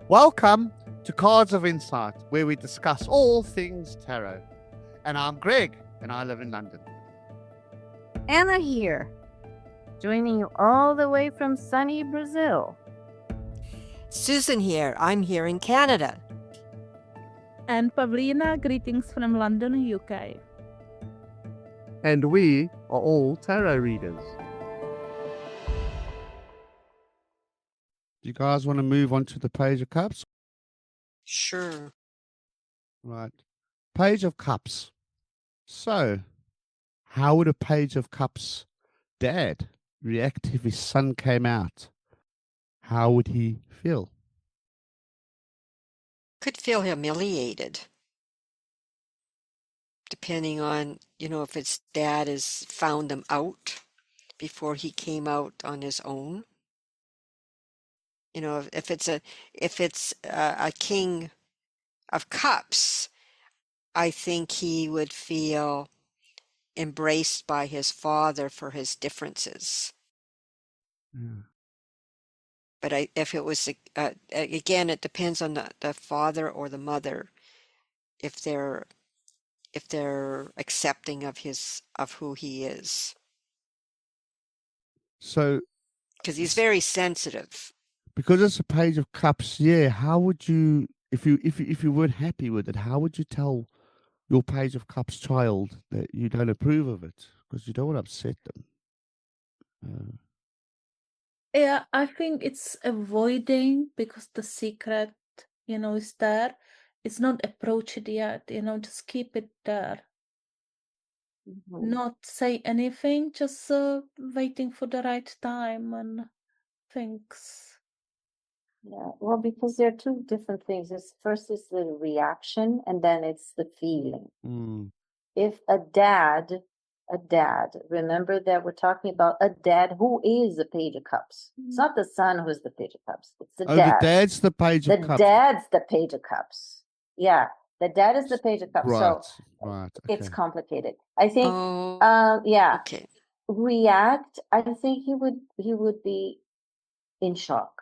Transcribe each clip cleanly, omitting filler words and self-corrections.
Welcome to Cards of Insight, where we discuss all things tarot. And I'm Greg, and I live in London. Anna here, joining you all the way from sunny Brazil. Susan here. I'm here in Canada. And Pavlina, greetings from London, UK. And we are all tarot readers. Do you guys want to move on to the Page of Cups? Sure. Right. Page of Cups. So, how would a Page of Cups dad react if his son came out? How would he feel? Could feel humiliated. Depending on, if his dad has found him out before he came out on his own. If it's a King of Cups, I think he would feel embraced by his father for his differences. Yeah. But if it was, again, it depends on the father or the mother, if they're accepting of who he is. So, because he's very sensitive. Because it's a Page of Cups, yeah. How would you, if you weren't happy with it, how would you tell your Page of Cups child that you don't approve of it? Because you don't want to upset them. Yeah, I think it's avoiding because the secret, is there. It's not approached yet, just keep it there. Mm-hmm. Not say anything, just waiting for the right time and things. Yeah, well, because there are two different things. First is the reaction, and then it's the feeling. If a dad, remember that we're talking about a dad who is the Page of Cups. It's not the son who's the Page of Cups. It's the dad. The dad's the Page of Cups. The dad's the Page of Cups. Yeah, the dad is the Page of Cups. Right, so right. Okay. It's complicated. I think. Yeah. Okay. React. I think he would be in shock.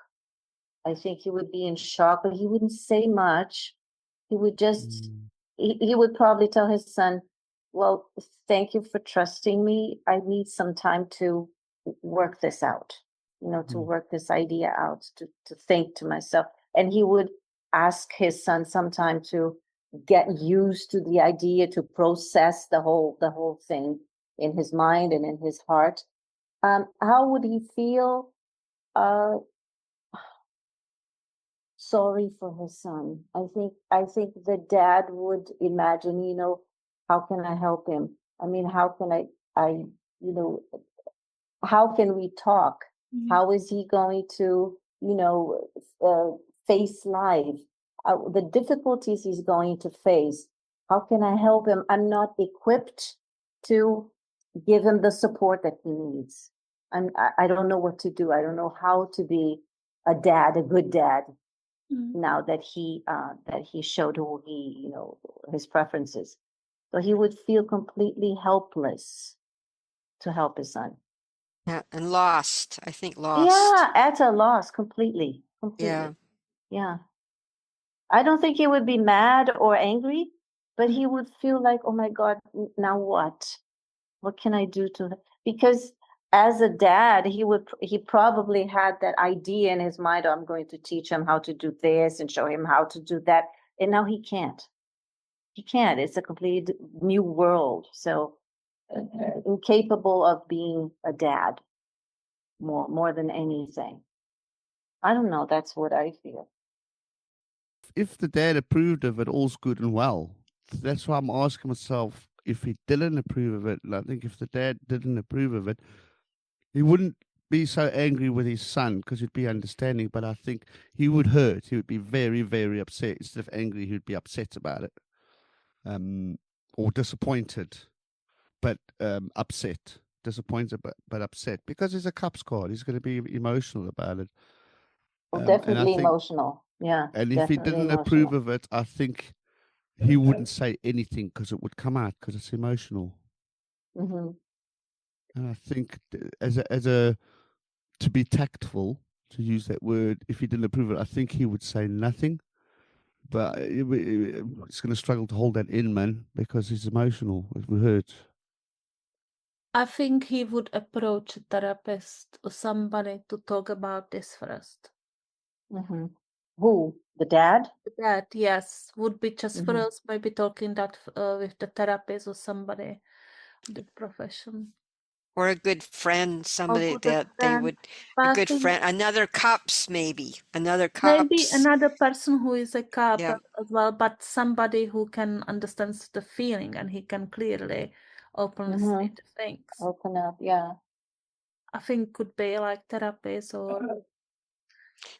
I think he would be in shock, but he wouldn't say much. He would just, he would probably tell his son, well, thank you for trusting me. I need some time to work this out, to work this idea out, to think to myself. And he would ask his son sometime to get used to the idea, to process the whole thing in his mind and in his heart. How would he feel? Sorry for his son. I think the dad would imagine, how can I help him? I mean, how can how can we talk? Mm-hmm. How is he going to, face life? The difficulties he's going to face. How can I help him? I'm not equipped to give him the support that he needs. I don't know what to do. I don't know how to be a good dad. Now that he showed who his preferences, so he would feel completely helpless to help his son. Yeah, and lost. I think lost. Yeah, at a loss, completely. Yeah. I don't think he would be mad or angry, but he would feel like, oh my God, now what? What can I do to him? Because as a dad, he probably had that idea in his mind, I'm going to teach him how to do this and show him how to do that. And now he can't. It's a completely new world. So incapable of being a dad more than anything. I don't know. That's what I feel. If the dad approved of it, all's good and well. That's why I'm asking myself, if he didn't approve of it, I think if the dad didn't approve of it, he wouldn't be so angry with his son because he'd be understanding, but I think he would hurt. He would be very, very upset. Instead of angry, he would be upset about it. Or disappointed, but upset. Disappointed, but upset. Because he's a Cups card. He's going to be emotional about it. Well, definitely emotional. Yeah. And if he didn't approve of it, I think he wouldn't say anything because it would come out because it's emotional. Mm-hmm. And I think to be tactful, to use that word. If he didn't approve it, I think he would say nothing. But it's going to struggle to hold that in, man, because he's emotional. It will hurt. I think he would approach a therapist or somebody to talk about this first. Mm-hmm. Who? The dad? That, yes, would be just Mhm. first, maybe talking that with the therapist or somebody in the profession. Or a good friend, Or somebody good that they friend. would, But a I good think friend, another cups maybe, another maybe cups. another person who is a cop Yeah. as well, but somebody who can understand the feeling and he can clearly openly Mhm. say the things. Open up, yeah. I think could be like therapist or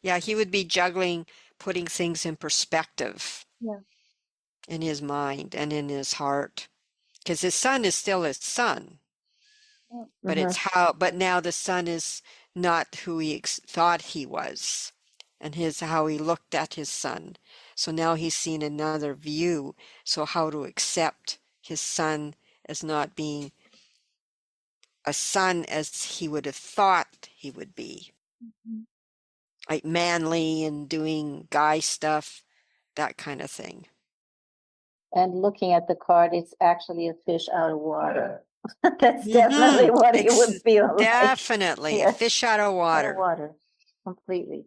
Yeah, he would be juggling, putting things in perspective yeah. in his mind and in his heart. Because his son is still his son, but Mhm. but now the son is not who he thought he was, and how he looked at his son. So now he's seen another view. So how to accept his son as not being a son as he would have thought he would be, Mhm. like manly and doing guy stuff, that kind of thing. And looking at the card, it's actually a fish out of water. That's Mm-hmm. definitely what he would feel like. Definitely a Yes, fish out of out of water. water, completely.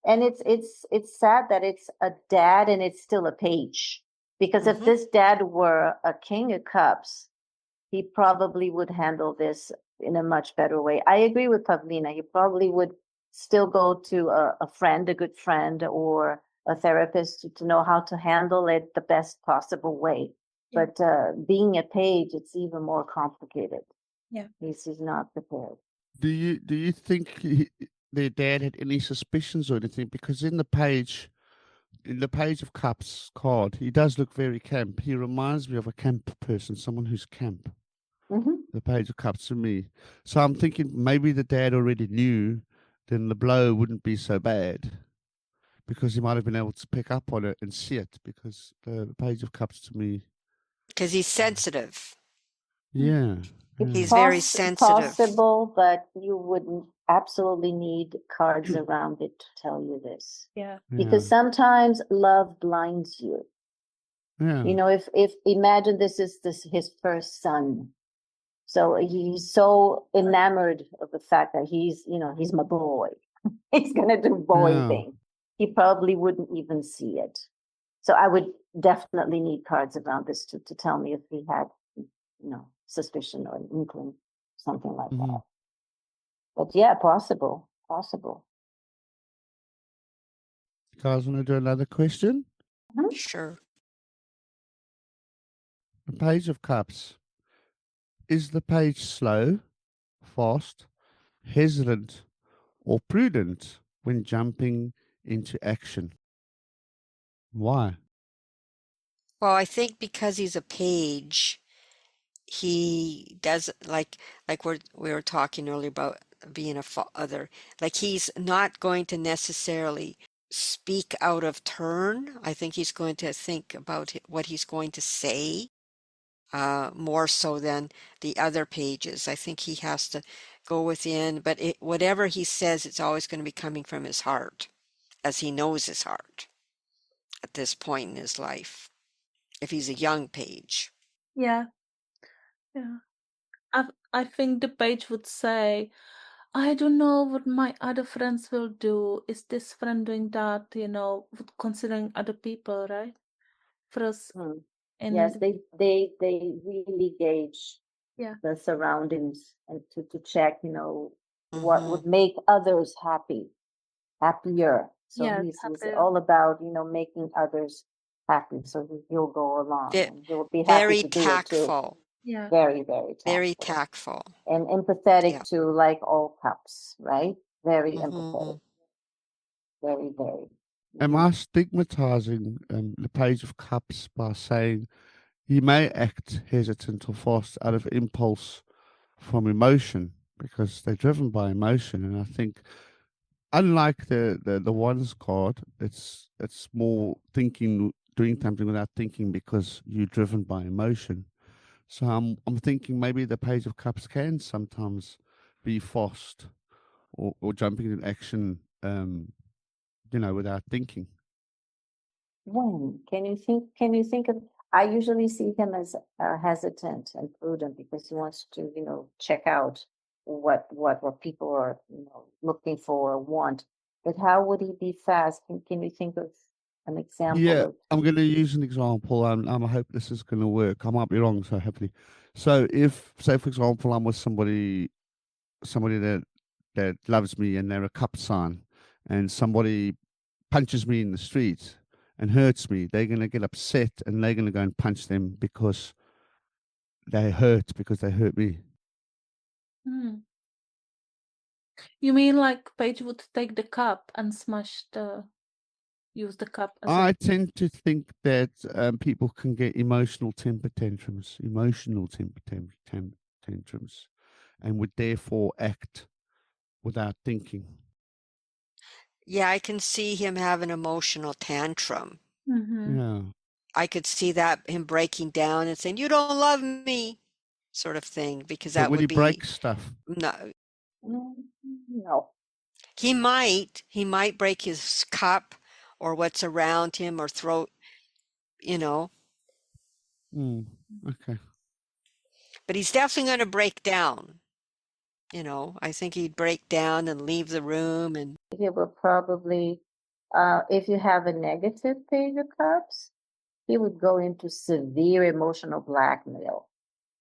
And it's sad that it's a dad and it's still a page. Because if Mm-hmm. this dad were a king of cups, he probably would handle this in a much better way. I agree with Pavlina. He probably would still go to a friend, a good friend, or a therapist to know how to handle it the best possible way. Yeah. But being a page, it's even more complicated. Yeah. He's not prepared. Do you think their dad had any suspicions or anything? Because in the page of cups card, he does look very camp. He reminds me of a camp person, someone who's camp. Mm-hmm. The page of cups to me. So I'm thinking maybe the dad already knew, then the blow wouldn't be so bad because he might have been able to pick up on it and see it. Because the page of cups to me, Because he's sensitive. yeah, It's He's yeah, very sensitive. possible, but you wouldn't absolutely need cards around it to tell you this. Yeah. yeah, Because sometimes love blinds you. yeah, You know, if imagine this is his first son. So he's so enamored of the fact that he's my boy. He's gonna do boy yeah. thing. He probably wouldn't even see it. So I would definitely need cards around this to tell me if he had, suspicion or inkling, something like Mm-hmm. that. But yeah, possible. You guys want to do another question? Mhm. Sure. The page of cups. Is the page slow, fast, hesitant, or prudent when jumping into action? Why? Well, I think because he's a page, he does like we were talking earlier about being a father. Like he's not going to necessarily speak out of turn. I think he's going to think about what he's going to say, more so than the other pages. I think he has to go within, but whatever he says, it's always going to be coming from his heart, as he knows his heart at this point in his life, if he's a young page. Yeah. Yeah. I think the page would say, I don't know what my other friends will do. Is this friend doing that? With considering other people, right? First, Hmm. and Yes, they really gauge yeah, the surroundings and to check, what Mm-hmm. would make others happier. So yeah, he's happy. all about, making others happy. So he'll go along Ve- and he'll be happy Very to do it too. tactful, Yeah, Very, very very tactful tactful. and empathetic Yeah. to like all cups, right? Very Mm-hmm. empathetic. Very, very. Am Mhm. I stigmatizing the page of cups by saying he may act hesitant or fast out of impulse from emotion because they're driven by emotion? And I think, unlike the ones card, it's more thinking, doing something without thinking because you're driven by emotion. So I'm thinking maybe the page of cups can sometimes be fast or jumping into action without thinking. When can you think? Can you think of? I usually see him as hesitant and prudent because he wants to, check out what people are, looking for or want. But how would he be fast? Can you think of an example Yeah, of? I'm going to use an example. I hope this is going to work. I might be wrong, so hopefully. So if, say, for example, I'm with somebody that loves me, and they're a cup sign, and somebody punches me in the street and hurts me, they're going to get upset and they're going to go and punch them because they hurt me. Hmm. You mean like Paige would take the cup and use the cup as I a. tend to think that people can get emotional temper tantrums, tantrums, and would therefore act without thinking. Yeah, I can see him have an emotional tantrum. Mhm. Yeah. I could see that him breaking down and saying, "You don't love me," sort of thing, because But that would would he be break stuff? no. No. He might break his cup or what's around him or throw, you know, Okay. but he's definitely going to break down. I think he'd break down and leave the room and He will probably, if you have a negative page of cups, he would go into severe emotional blackmail.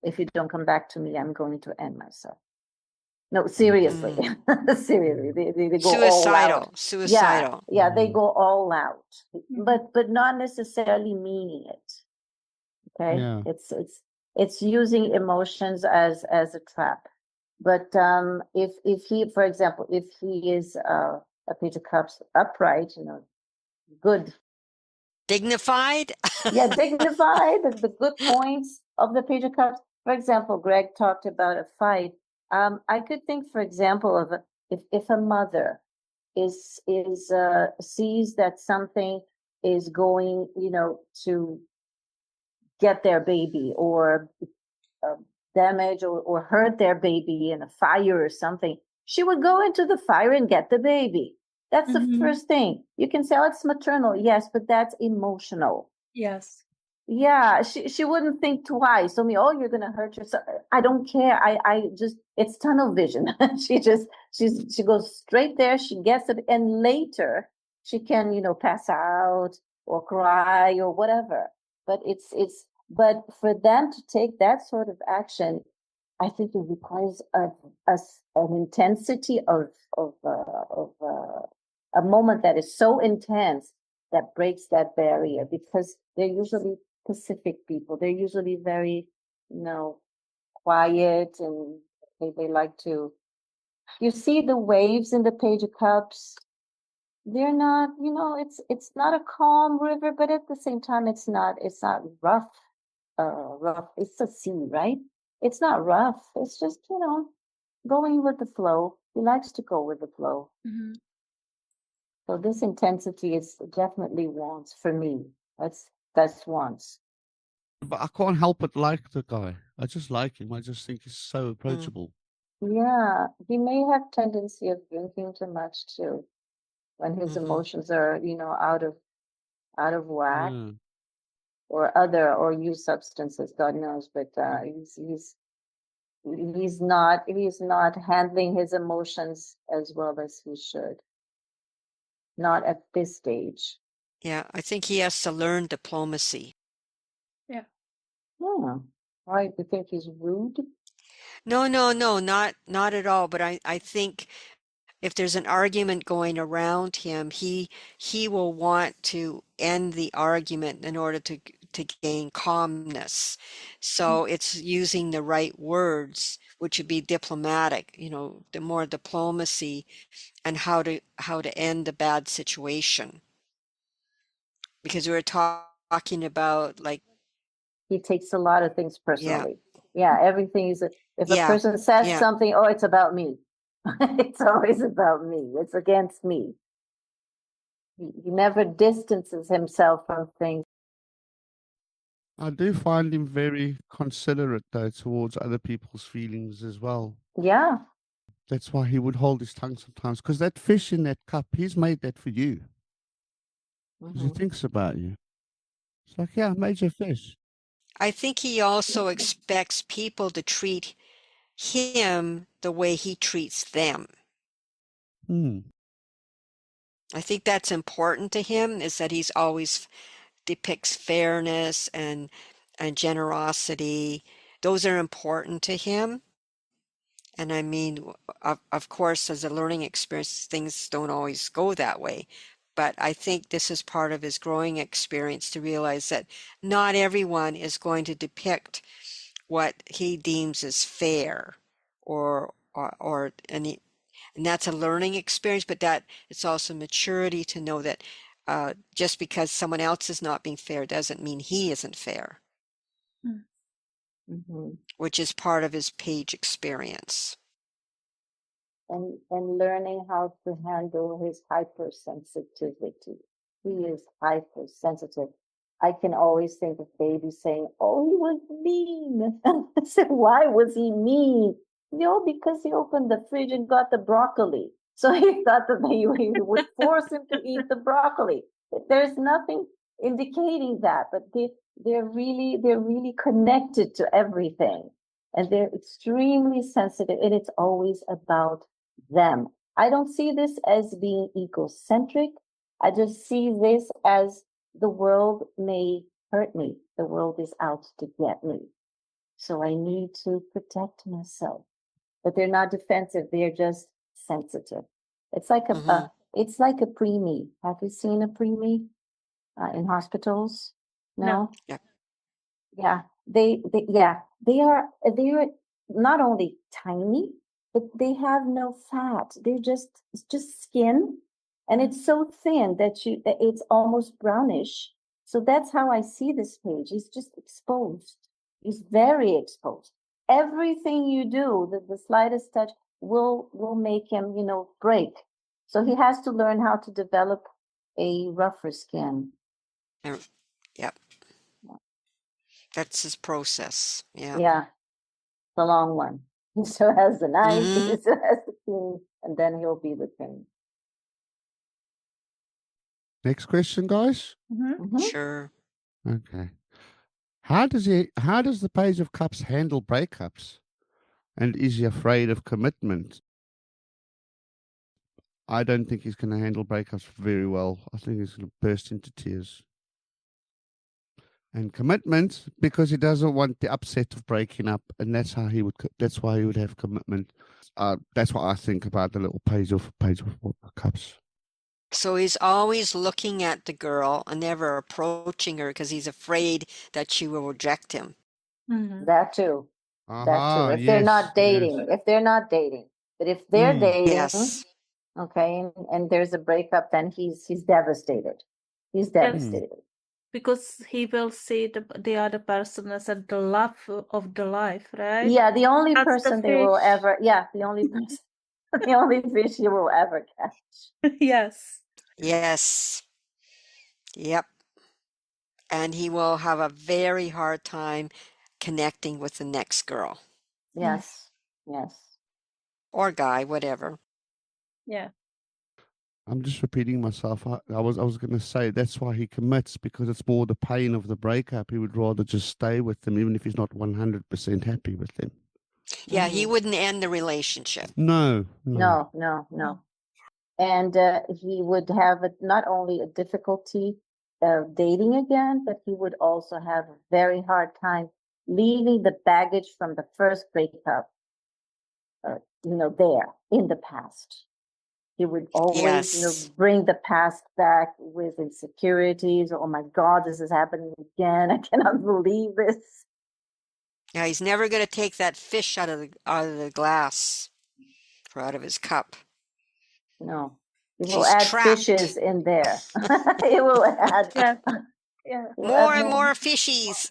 If you don't come back to me, I'm going to end myself. No, seriously, seriously, they go all out. Yeah, suicidal. they go all out, but not necessarily meaning it. Okay, Yeah. it's using emotions as a trap. But if he, for example, if he is a Page of Cups upright, good, Dignified? yeah, dignified, the good points of the Page of Cups. For example, Greg talked about a fight. I could think, for example, of if a mother is sees that something is going, to get their baby or uh, damage or hurt their baby in a fire or something, she would go into the fire and get the baby. That's the Mhm. first thing. You can say, oh, it's maternal. Yes, but that's emotional. Yes. Yeah, she wouldn't think twice. I mean, oh, you're gonna hurt yourself. I don't care. I just it's tunnel vision. She goes straight there. She gets it, and later she can pass out or cry or whatever. But but for them to take that sort of action, I think it requires an intensity of a moment that is so intense that breaks that barrier because they're usually Pacific people. They're usually very, quiet and they like to. You see the waves in the Page of Cups. They're not, it's not a calm river, but at the same time, it's not rough. Rough. It's a sea, right? It's not rough. It's just, going with the flow. He likes to go with the flow. Mhm. So this intensity is definitely wants for me. That's wants. But I can't help but like the guy. I just like him. I just think he's so Mm. approachable. Yeah, he may have tendency of drinking too much too, when his Mhm. emotions are, out of whack Yeah. or use substances, God knows. But he's not handling his emotions as well as he should. Not at this stage. Yeah, I think he has to learn diplomacy. Yeah. Yeah. Why do you think he's rude? No, no, no, not at all. But I think if there's an argument going around him, he will want to end the argument in order to gain calmness. So it's using the right words, which would be diplomatic, the more diplomacy and how to end a bad situation. Because we were talking about like, He takes a lot of things yeah, personally. Yeah, everything is. If a yeah, person says yeah. something, oh, it's about me. It's always about me. It's against me. He never distances himself from things. I do find him very considerate though towards other people's feelings as well. Yeah, That's why he would hold his tongue sometimes. Because that fish in that cup, he's made that for you. Because he thinks about you. It's like, yeah, I made you a fish. I think he also expects people to treat him the way he treats them. Hmm. I think that's important to him, is that he's always depicts fairness and generosity. Those are important to him. And I mean, of course, as a learning experience, things don't always go that way. But I think this is part of his growing experience to realize that not everyone is going to depict what he deems as fair or and that's a learning experience, but that it's also maturity to know that just because someone else is not being fair doesn't mean he isn't fair, Mm-hmm. which is part of his page experience. And learning how to handle his hypersensitivity. He is hypersensitive. I can always think of baby saying, "Oh, he was mean." I said, "Why was he mean?" Because he opened the fridge and got the broccoli. So he thought that he would force him to eat the broccoli. There's nothing indicating that, but they're really connected to everything, and they're extremely sensitive, and it's always about them. I don't see this as being egocentric. I just see this as the world may hurt me. The world is out to get me. So I need to protect myself. But they're not defensive, they're just sensitive. It's like Mm-hmm. it's like a preemie. Have you seen a preemie in hospitals? No. No? Yep. Yeah, they are not only tiny, but they have no fat. It's just skin, and it's so thin that it's almost brownish. So that's how I see this page. He's just exposed. He's very exposed. Everything you do, the slightest touch will make him, break. So he has to learn how to develop a rougher skin. Yep. That's his process. Yeah. Yeah. The long one. He still has the knife, he Mm-hmm. still has the king, and then he'll be the king. Next question, guys. Mhm. Sure. Okay. How does the Page of Cups handle breakups? And is he afraid of commitment? I don't think he's going to handle breakups very well. I think he's going to burst into tears. And commitment, because he doesn't want the upset of breaking up, and that's why he would have commitment. That's what I think about the little Page of Cups. So he's always looking at the girl and never approaching her because he's afraid that she will reject him. Mm-hmm. That too. That too. Aha, If they're yes, not dating, yes. if they're not dating, but if they're Mm, dating, Yes. okay, and there's a breakup, then he's devastated. He's Yes, mm, devastated. because he will see the other person as the love of the life, right? Yeah, the only That's the person they will fish. ever, the only person, the only fish you will ever catch. Yes. Yes. Yep. And he will have a very hard time connecting with the next girl Mm. Yes, yes. or guy, whatever. Yeah. I'm just repeating myself. I was going to say that's why he commits, because it's more the pain of the breakup. He would rather just stay with them, even if he's not 100% happy with them. Yeah, he Mhm. wouldn't end the relationship. No, no. No. And he would have not only a difficulty dating again, but he would also have a very hard time leaving the baggage from the first breakup, there in the past. He would always, Yes. bring the past back with insecurities. Oh my God, this is happening again. I cannot believe this. Yeah, he's never going to take that fish out of the glass or out of his cup. No, he will She's add trapped. fishes in there. He will add, Yes. Yeah. he will More add and more. more fishies.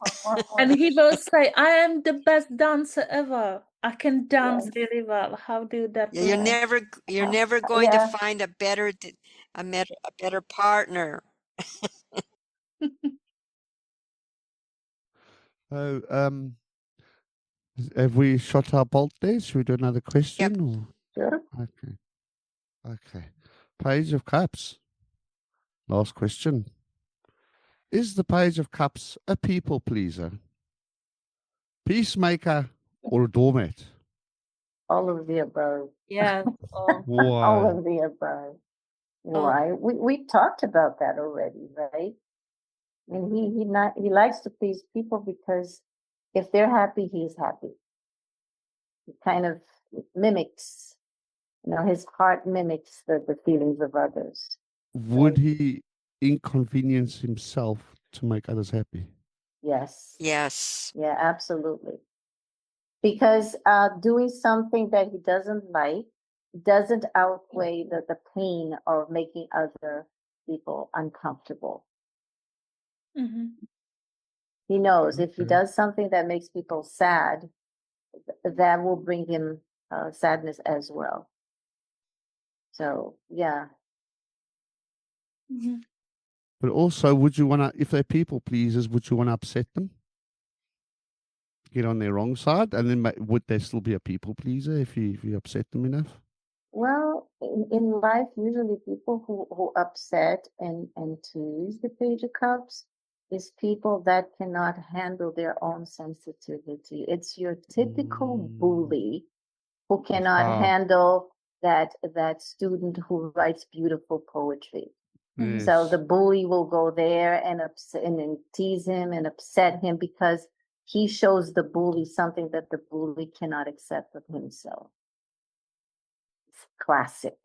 And he will say, I am the best dancer ever. I can dance Yes. really well. How do that Yeah, work? you're never going to Yeah. find a better partner. So, have we shot our bolt there? Should we do another Yep. question? Or? Okay. Okay. Page of Cups. Last question. Is the Page of Cups a people pleaser, peacemaker, or a doormat? All of the above. Yes. Oh, All Why? of the above. oh. Why? We talked about that already, right? I mean, he likes to please people because if they're happy, he's happy. He kind of mimics, his heart mimics the feelings of others, Would right? he inconvenience himself to make others happy? Yes. Yes. Yeah, absolutely. Because doing something that he doesn't like doesn't outweigh the pain of making other people uncomfortable. Mhm. He knows if he Okay. does something that makes people sad, that will bring him sadness as well. So, yeah. Mhm. But also, would you want to, if they're people pleasers, would you want to upset them? Get on their wrong side? And then would they still be a people pleaser if you upset them enough? Well, in life, usually people who upset and tease the Page of Cups is people that cannot handle their own sensitivity. It's your typical Mm, bully who cannot aha. handle that student who writes beautiful poetry. Mhm. So the Yes. bully will go there and upset and then tease him and upset him because he shows the bully something that the bully cannot accept of himself. It's classic.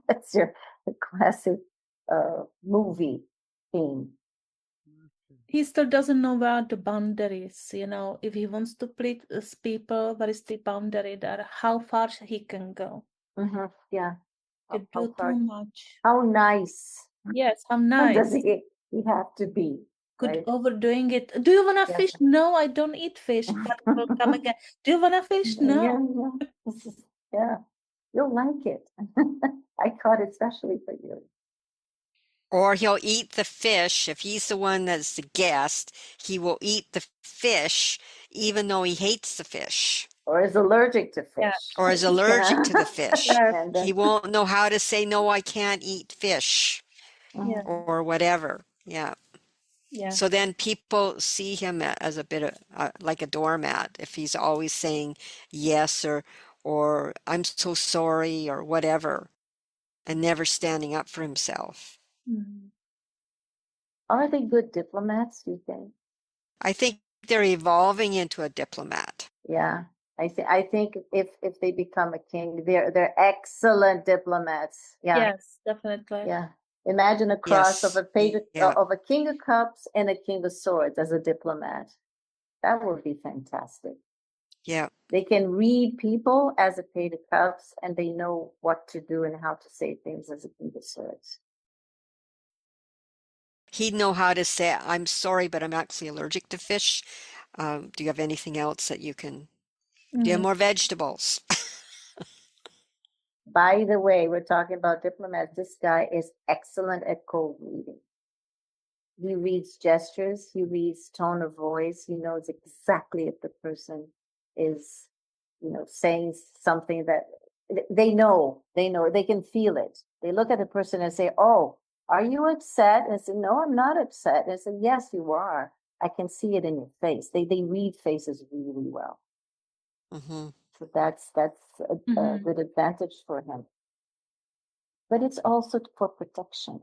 That's your classic movie theme. He still doesn't know where the boundary is. If he wants to please people, where is the boundary there? How far he can go? Yeah. Could How do too far? much. How nice Yes, how does nice. he have to be? Could Right? overdoing it. Do you wanna Yeah. fish? No, I don't eat fish. But it will come again. Do you wanna fish? Yeah, No. yeah. Yeah. You'll like it. I caught it especially for you. Or he'll eat the fish. If he's the one that's the guest, he will eat the fish even though he hates the fish Or is allergic to Yeah. fish. or is Yeah. allergic to the fish. Yes. And He then won't know how to say, no, I can't eat fish Yeah. or whatever. Yeah. Yeah. So then people see him as a bit of like a doormat if he's always saying yes or I'm so sorry or whatever and never standing up for himself. Mhm. are they good diplomats, you think? I think they're evolving into a diplomat. Yeah. I think if they become a king, they're excellent diplomats. Yeah. Yes, definitely. Yeah. Imagine a cross of Yes. a page Yeah. of a king of cups and a king of swords as a diplomat. That would be fantastic. Yeah. They can read people as a page of cups and they know what to do and how to say things as a king of swords. He'd know how to say, I'm sorry, but I'm actually allergic to fish. Do you have anything else that you can? Do you have Mhm. more vegetables? By the way, we're talking about diplomats. This guy is excellent at cold reading. He reads gestures, he reads tone of voice, he knows exactly if the person is, saying something that they can feel it. They look at the person and say, "Oh, are you upset?" And I say, "No, I'm not upset." And I say, "Yes, you are. I can see it in your face." They read faces really well. hmm So that's a Mhm. good advantage for him. But it's also for protection.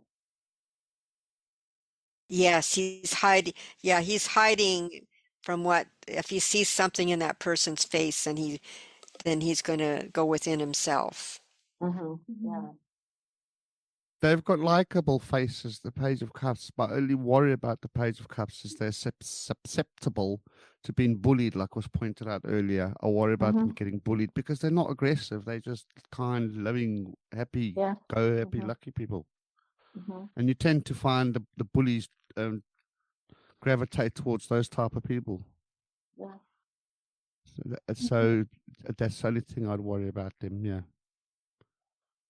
Yes, he's hiding. Yeah, he's hiding from what if he sees something in that person's face and then he's going to go within himself. Mhm. Yeah. They've got likable faces, the Page of Cups, but I only worry about the Page of Cups is they're susceptible to being bullied, like was pointed out earlier. I worry about them hmm getting bullied because they're not aggressive. They're just kind, loving, happy, Yeah. go happy, hmm lucky people. hmm And you tend to find the bullies gravitate towards those type of people. Yeah. Mhm. So that's the only thing I'd worry about them. Yeah.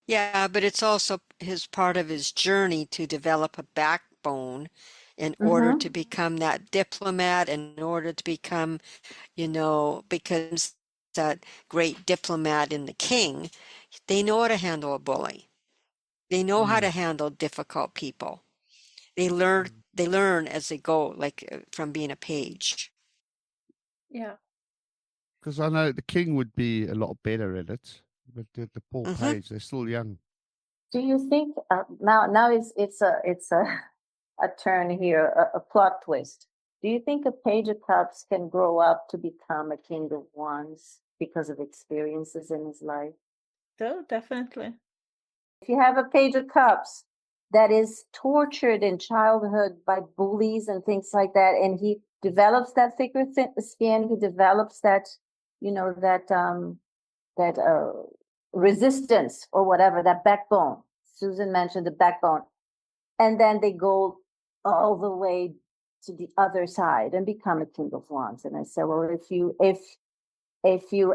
Yeah, but it's also his part of his journey to develop a backbone in order to hmm become that diplomat, in order to become, because that great diplomat in the king, they know how to handle a bully. They know how to handle difficult people. They learn as they go, like from being a page. Yeah. Because I know the king would be a lot better at it, but the poor Mhm. page, they're still young. Do you think now it's a a turn here, a plot twist? Do you think a page of cups can grow up to become a king of wands because of experiences in his life? So definitely. If you have a page of cups that is tortured in childhood by bullies and things like that, and he develops that thicker skin, he develops that, that resistance or whatever, that backbone. Susan mentioned the backbone. And then they go all the way to the other side and become a king of wands. And I said, well, if you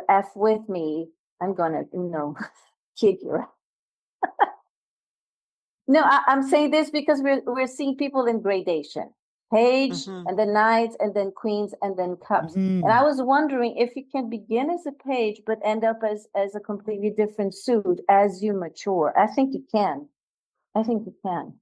F with me, I'm gonna, kick your ass. No, I'm saying this because we're seeing people in gradation. Page Mhm. and then knights and then queens and then cups. And I was wondering if you can begin as a page but end up as a completely different suit as you mature. I think you can. I think you can.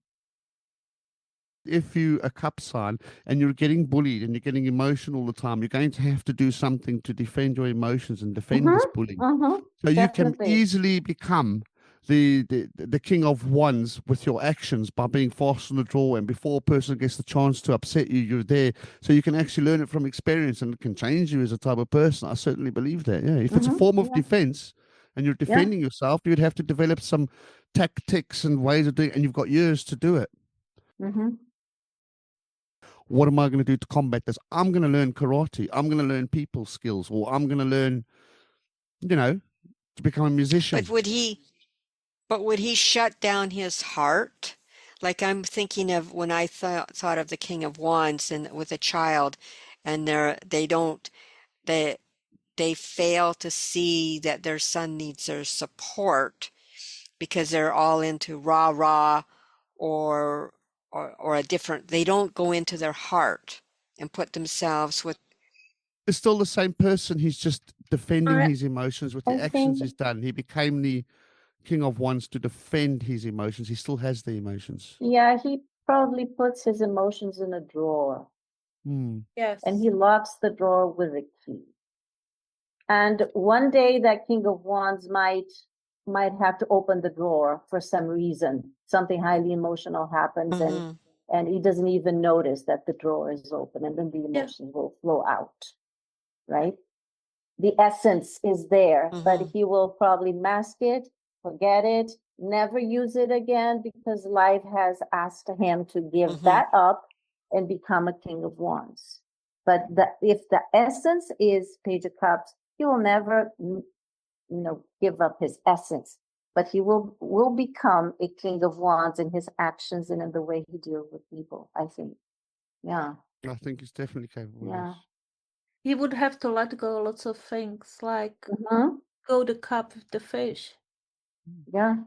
If you a cup sign and you're getting bullied and you're getting emotional all the time, you're going to have to do something to defend your emotions and defend this bullying. So you can Definitely. easily become the king of wands with your actions by being fast on the draw, and before a person gets the chance to upset you, you're there. So you can actually learn it from experience, and it can change you as a type of person. I certainly believe that. Yeah, if it's a form of Yeah. defense and you're Yeah. defending yourself, you'd have to develop some tactics and ways of doing it, and you've got years to do it. What am I going to do to combat this? I'm going to learn karate. I'm going to learn people skills, or I'm going to learn, to become a musician. But would he shut down his heart? Like I'm thinking of when I thought of the King of Wands and with a child, and they they fail to see that their son needs their support because they're all into rah rah or or a different. They don't go into their heart and put themselves with. It's still the same person. He's just defending I, his emotions with I the actions think, he's done. He became the king of wands to defend his emotions. He still has the emotions. yeah, he probably puts his emotions in a drawer and yes. he locks the drawer with a key. And one day that King of Wands might have to open the drawer for some reason. Something highly emotional happens Mhm. and he doesn't even notice that the drawer is open, and then the Yeah. emotions will flow out, right? The essence is there, but Mhm. he will probably mask it, forget it, never use it again because life has asked him to give Mhm. that up and become a King of Wands. But if the essence is Page of Cups, he will never, give up his essence. But he will become a King of Wands in his actions and in the way he deals with people, I think. Yeah. I think he's definitely capable of Yeah. this. He would have to let go lots of things, like Mhm. go the cup with the fish. Yeah.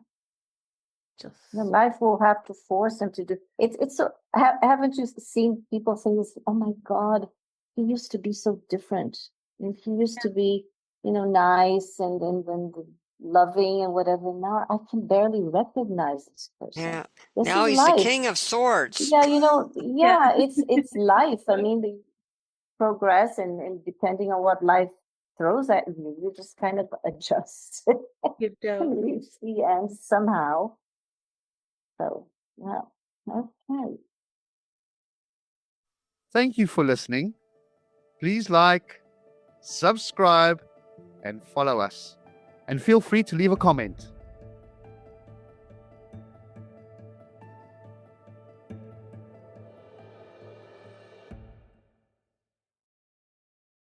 Just Life will have to force him to do it. It's so. Haven't you seen people say this? Oh my God, he used to be so different. And he used to be, nice and loving and whatever. Now I can barely recognize this person. Yeah. This Now is he's the life. King of Swords. Yeah, yeah. yeah, it's life. I mean, the progress and depending on what life throws at you, you just kind of adjust You don't. and reach the end somehow. So, yeah. Okay. Thank you for listening. Please like, subscribe, and follow us. And feel free to leave a comment.